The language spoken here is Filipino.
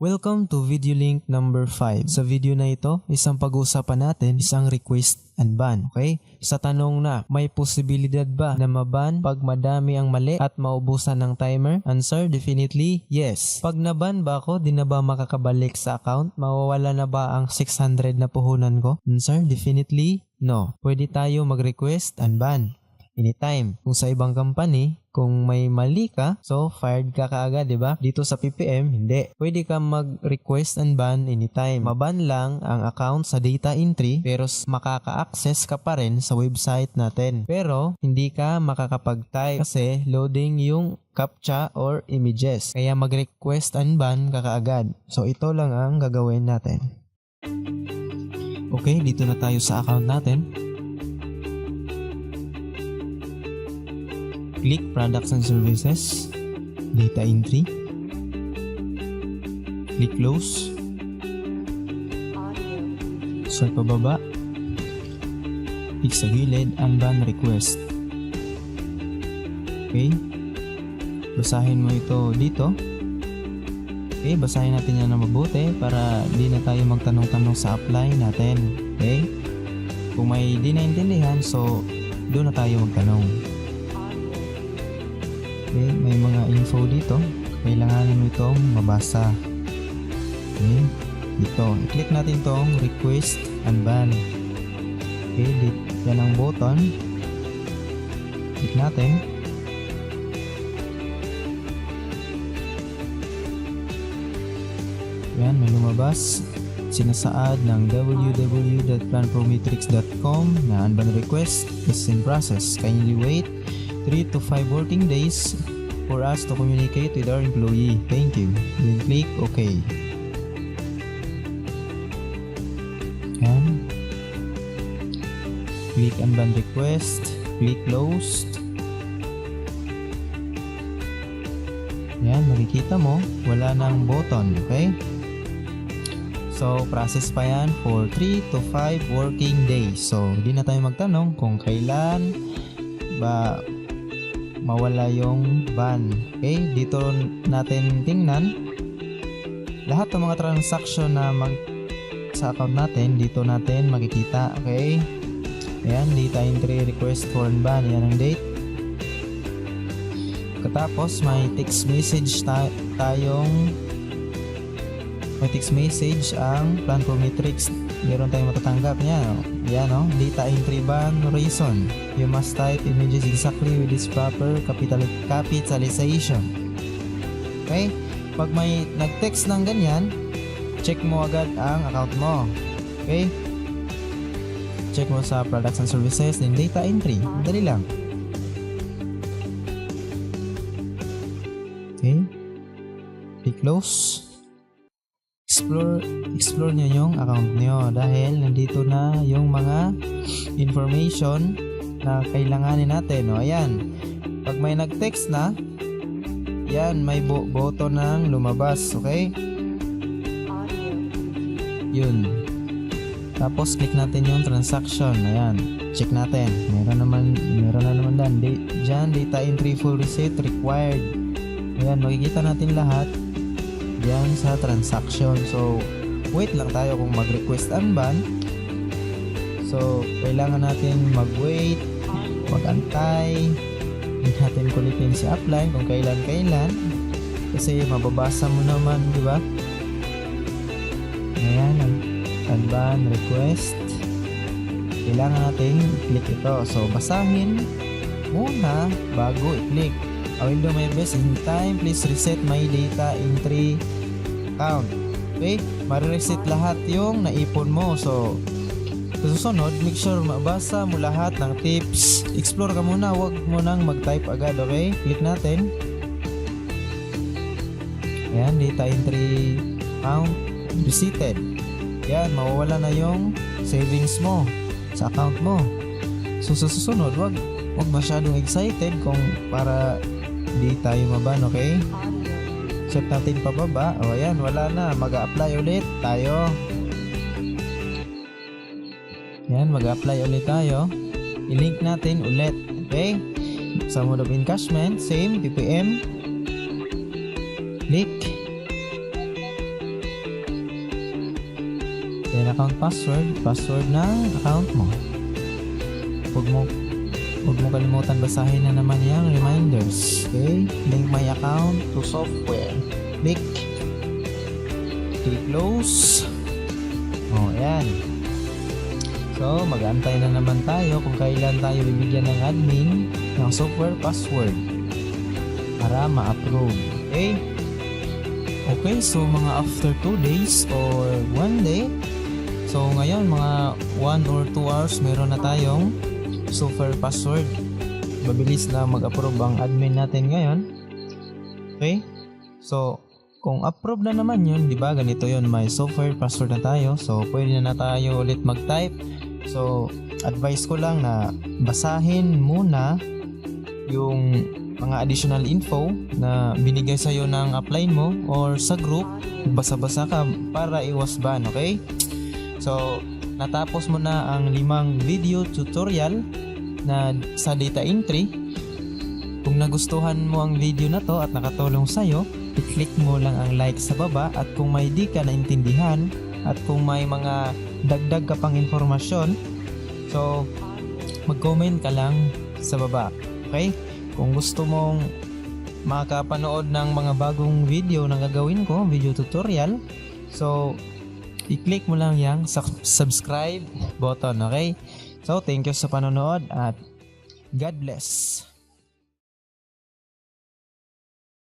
Welcome to video link number 5. Sa video na ito, isang pag-uusapan natin isang request and ban. Okay? Sa tanong na, may posibilidad ba na maban pag madami ang mali at maubusan ng timer? Answer, definitely yes. Pag naban ba ako, di na ba makakabalik sa account? Mawawala na ba ang 600 na puhunan ko? Answer, definitely no. Pwede tayo mag-request and ban anytime. Kung sa ibang company, kung may mali ka, so fired ka kaagad, di ba? Dito sa PPM, hindi. Pwede ka mag-request and ban anytime. Maban lang ang account sa data entry, pero makaka-access ka pa rin sa website natin. Pero, hindi ka makakapag-type kasi loading yung CAPTCHA or images. Kaya mag-request and ban ka kaagad. So, ito lang ang gagawin natin. Okay, dito na tayo sa account natin. Click Products and Services, Data Entry, click Close, swipe pababa, click sa gilid, Unban Request. Okay, basahin mo ito dito. Okay, basahin natin yan na mabuti para di na tayo magtanong-tanong sa apply natin. Okay, kung may di naintindihan, so doon na tayo magtanong. Okay, may mga info dito. Kailangan mo itong mabasa. Okay, dito. I-click natin itong request and ban. Okay, yan ang button. Click natin. Yan, may lumabas. Sinasaad ng www.planprometrics.com na unban request is in process. Kindly wait 3 to 5 working days for us to communicate with our employee. Thank you. Then click OK. Yan. Click Unban Request. Click Closed. Yan, makikita mo, wala nang button. Okay? So, process pa yan for 3 to 5 working days. So, hindi na tayo magtanong kung kailan ba mawala yung ban. Okay, dito natin tingnan lahat ng mga transaction na sa account natin. Dito natin makikita. Okay, ayan, data entry, request for ban, yan ang date. Katapos may text message tayong may text message ang Planprometrics. Meron tayong matatanggap niya. Yan, no? Data entry ban reason. You must type images exactly with this proper capitalization. Okay? Pag may nag-text ng ganyan, check mo agad ang account mo. Okay? Check mo sa products and services, then data entry. Dali lang. Okay? Click close. Explore nyo yung account nyo dahil nandito na yung mga information na kailanganin natin. O, ayan. Pag may nag-text na, yan, may button ng lumabas. Okay? Yun. Tapos, click natin yung transaction. Ayan. Check natin. Meron na naman dyan. Data entry full receipt required. Ayan, makikita natin lahat yan sa transaction. So, wait lang tayo kung mag-request unban. So, kailangan natin mag-wait, mag-antay, hindi natin kulitin si apply kung kailan kasi mababasa mo naman, di ba? Ayan, unban request. Kailangan natin i-click ito. So, basahin muna bago i-click. I will do my best in time. Please reset my data entry account. Okay? Marireset lahat yung naipon mo. So, sa susunod, make sure mabasa mo lahat ng tips. Explore ka muna. Huwag mo nang mag-type agad. Okay? Click natin. Ayan, data entry account resetted. Ayan, mawawala na yung savings mo sa account mo. So, sa susunod, huwag masyadong excited kung para di tayo maban, okay? Set natin pababa. O, ayan, wala na. Mag-a-apply ulit tayo. Ayan, mag-a-apply ulit tayo. I-link natin ulit. Okay? Sa mode of encashment, same, PPM. Click. Then account password ng account mo. Huwag mo kalimutan basahin na naman yung reminders. Okay? Link my account to software. Click close. Ayan. So, mag-antay na naman tayo kung kailan tayo bibigyan ng admin ng software password para ma-approve. Okay, so mga after 2 days or 1 day, so ngayon mga 1 or 2 hours meron na tayong software password. Mabilis na mag-approve ang admin natin ngayon. Okay, so kung approve na naman yun, di ba ganito yun, may software password na tayo, so pwede na tayo ulit mag-type. So advice ko lang na basahin muna yung mga additional info na binigay sa'yo ng upline mo or sa group. Basa-basa ka para iwas ban, okay? So natapos mo na ang 5 video tutorial na sa data entry. Kung nagustuhan mo ang video na to at nakatulong sa'yo, i-click mo lang ang like sa baba, at kung may di ka naintindihan at kung may mga dagdag ka pang informasyon, so mag-comment ka lang sa baba, okay? Kung gusto mong makapanood ng mga bagong video na gagawin ko, video tutorial, so i-click mo lang yung subscribe button, okay? So thank you sa panonood at God bless.